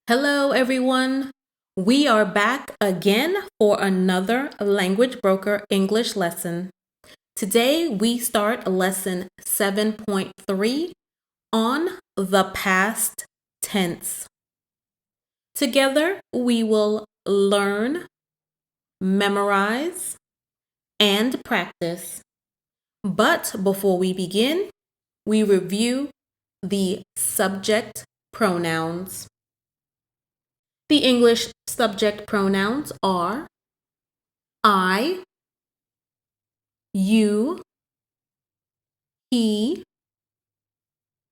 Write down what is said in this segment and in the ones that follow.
Hello, everyone. We are back again for another Language Broker English lesson. Today, we start lesson 7.3 on the past tense. Together, we will learn, memorize, and practice. But before we begin, we review the subject pronouns. The English subject pronouns are I, you, he,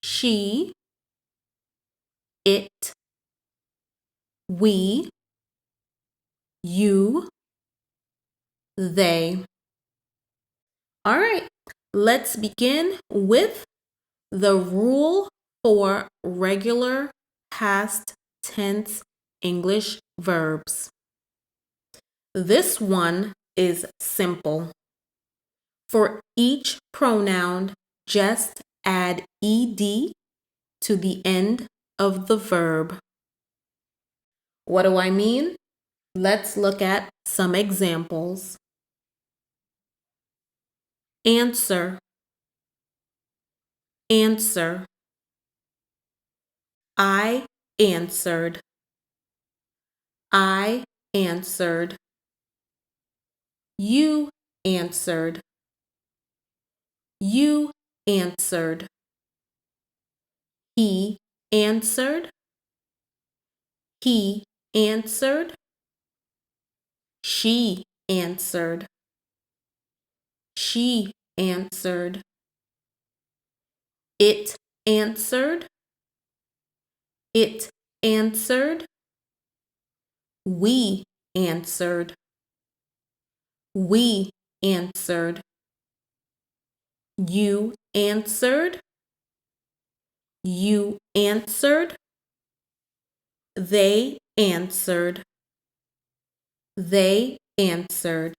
she, it, we, you, they. All right, let's begin with the rule for regular past tense English verbs. This one is simple. For each pronoun, just add ed to the end of the verb. What do I mean? Let's look at some examples. Answer, answer. I answered. I answered. You answered. You answered. He answered. He answered. She answered. She answered. It answered. It answered. We answered. We answered. You answered. You answered. They answered. They answered.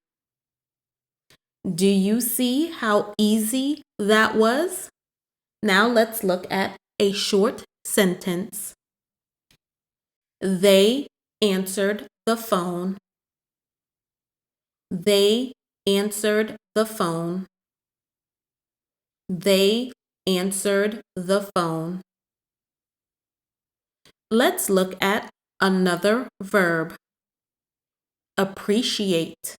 Do you see how easy that was? Now let's look at a short sentence. They answered the phone. They answered the phone. They answered the phone. Let's look at another verb. Appreciate.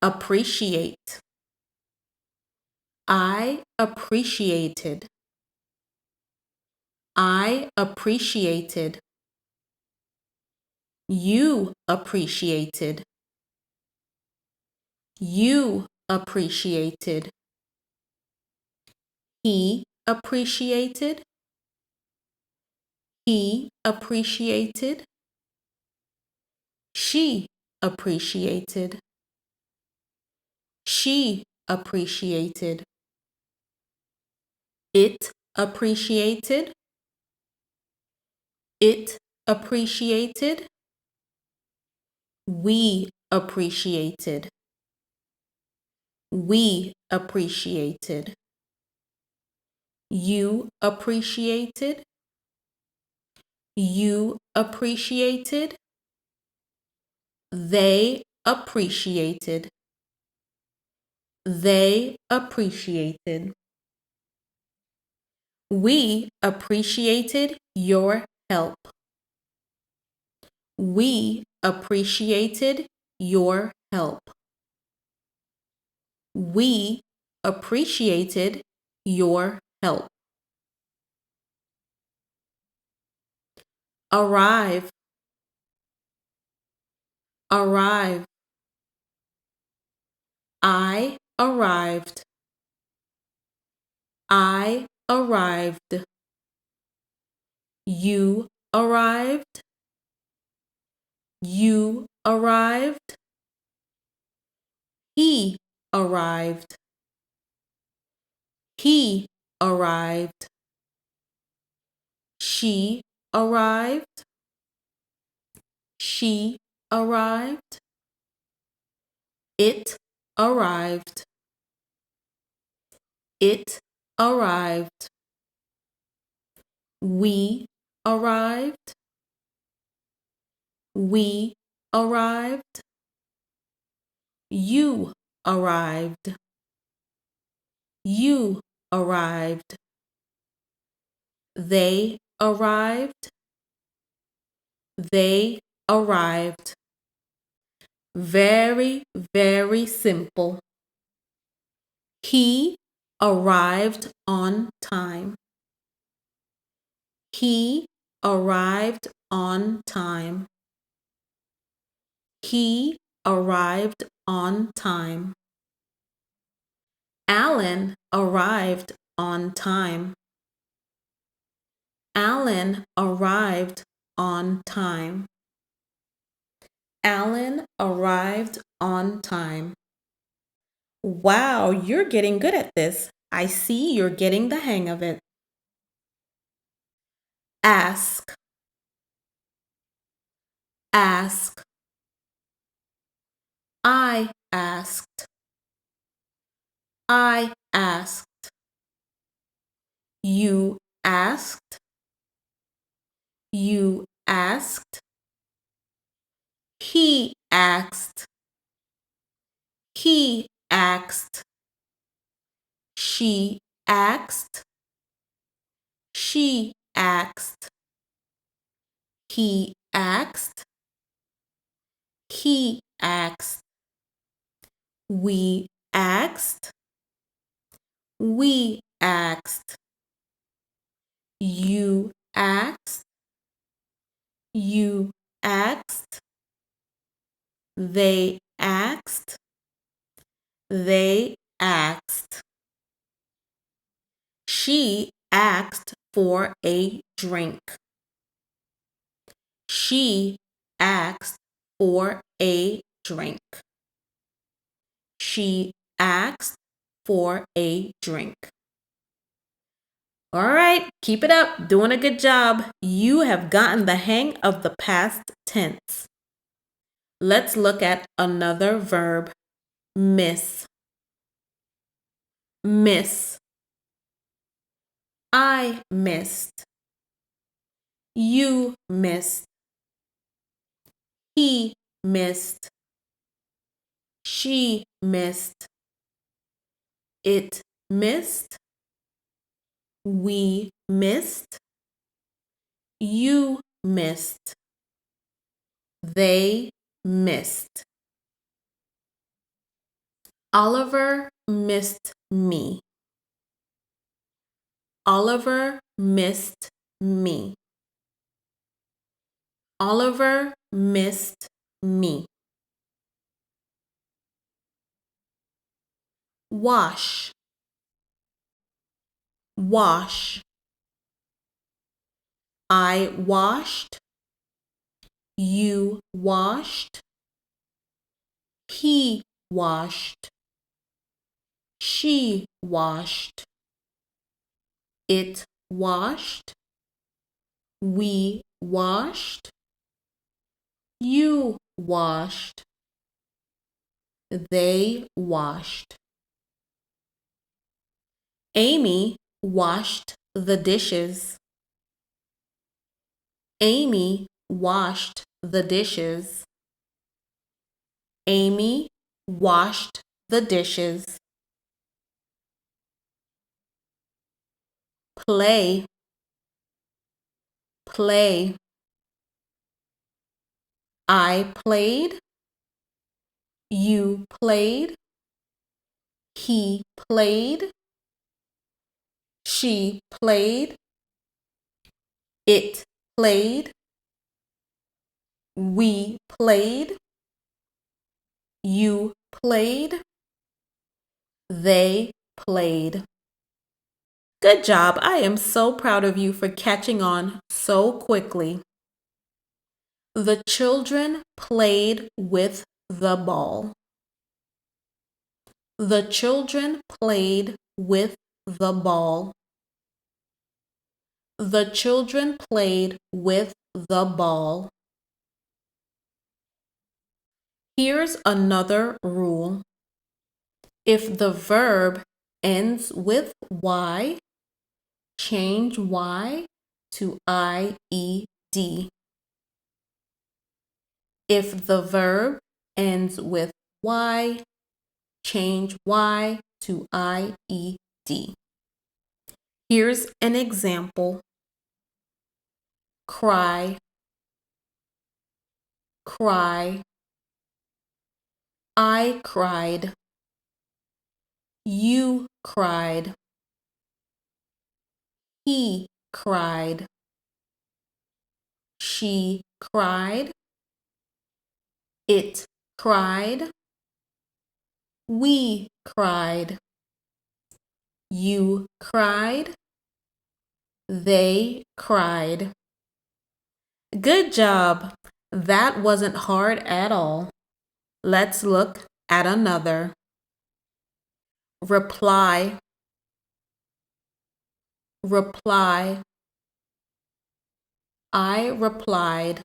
Appreciate. I appreciated. I appreciated. You appreciated. You appreciated. He appreciated. He appreciated. She appreciated. She appreciated. It appreciated. It appreciated. We appreciated. We appreciated. You appreciated. You appreciated. They appreciated. They appreciated. We appreciated your help. We appreciated your help. We appreciated your help. Arrive. Arrive. I arrived. I arrived. You arrived. You arrived. He arrived. He arrived. She arrived. She arrived. It arrived. It arrived. We arrived. We arrived. You arrived. You arrived. They arrived. They arrived. Very, very simple. He arrived on time. He arrived on time. He arrived on time. Alan arrived on time. Alan arrived on time. Alan arrived on time. Wow, you're getting good at this. I see you're getting the hang of it. Ask. Ask. I asked. I asked. You asked. You asked. He asked. He asked. She asked. She asked. He asked. He asked. We asked. We asked. You asked. You asked. They asked. They asked. She asked for a drink. She asked for a drink. She asked for a drink. All right, keep it up. Doing a good job. You have gotten the hang of the past tense. Let's look at another verb, miss. Miss. I missed. You missed. He missed. She missed. It missed. We missed. You missed. They missed. Oliver missed me. Oliver missed me. Oliver missed me. Wash. Wash. I washed. You washed. He washed. She washed. It washed. We washed. You washed. They washed. Amy washed the dishes. Amy washed the dishes. Amy washed the dishes. Play. Play. I played. You played. He played. She played. It played. We played. You played. They played. Good job. I am so proud of you for catching on so quickly. The children played with the ball. The children played with the ball. The children played with the ball. Here's another rule. If the verb ends with Y, change Y to IED. If the verb ends with Y, change Y to IED. Here's an example. Cry, cry. I cried. You cried. He cried. She cried. It cried. We cried. You cried. They cried. Good job. That wasn't hard at all. Let's look at another. Reply, reply. I replied.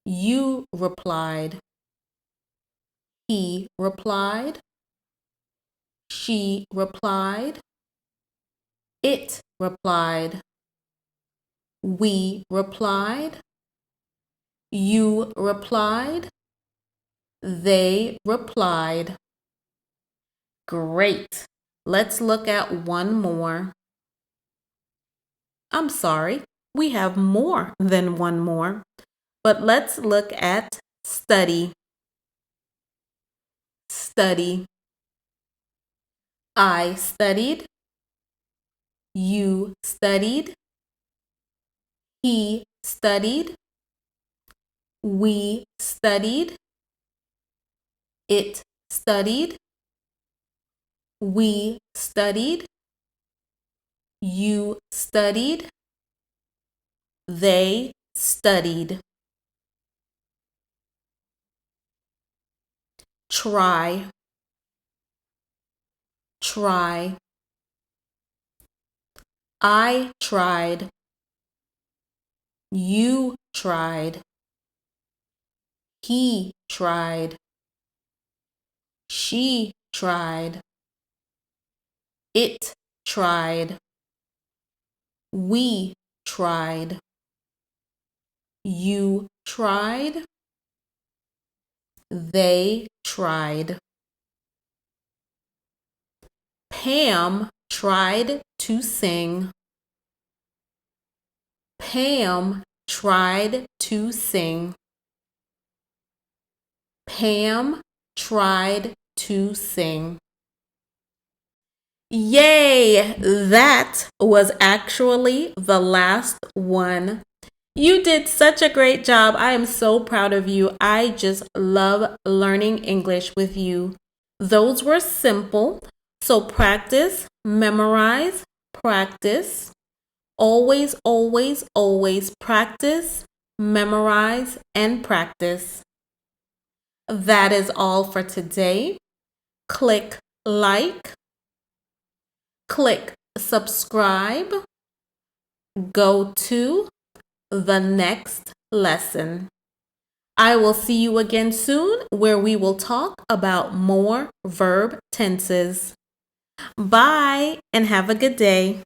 You replied. He replied. She replied. It replied. We replied. You replied. They replied. Great. Let's look at one more. I'm sorry, we have more than one more. But let's look at study. Study. I studied. You studied. He studied. We studied. It studied. We studied. You studied. They studied. Try, try. I tried. You tried. He tried. She tried. It tried. We tried. You tried. They tried. Pam tried to sing. Pam tried to sing. Pam tried to sing. Yay! That was actually the last one. You did such a great job. I am so proud of you. I just love learning English with you. Those were simple. So practice, memorize, practice. Always, always, always practice, memorize, and practice. That is all for today. Click like, click subscribe, go to the next lesson. I will see you again soon where we will talk about more verb tenses. Bye and have a good day.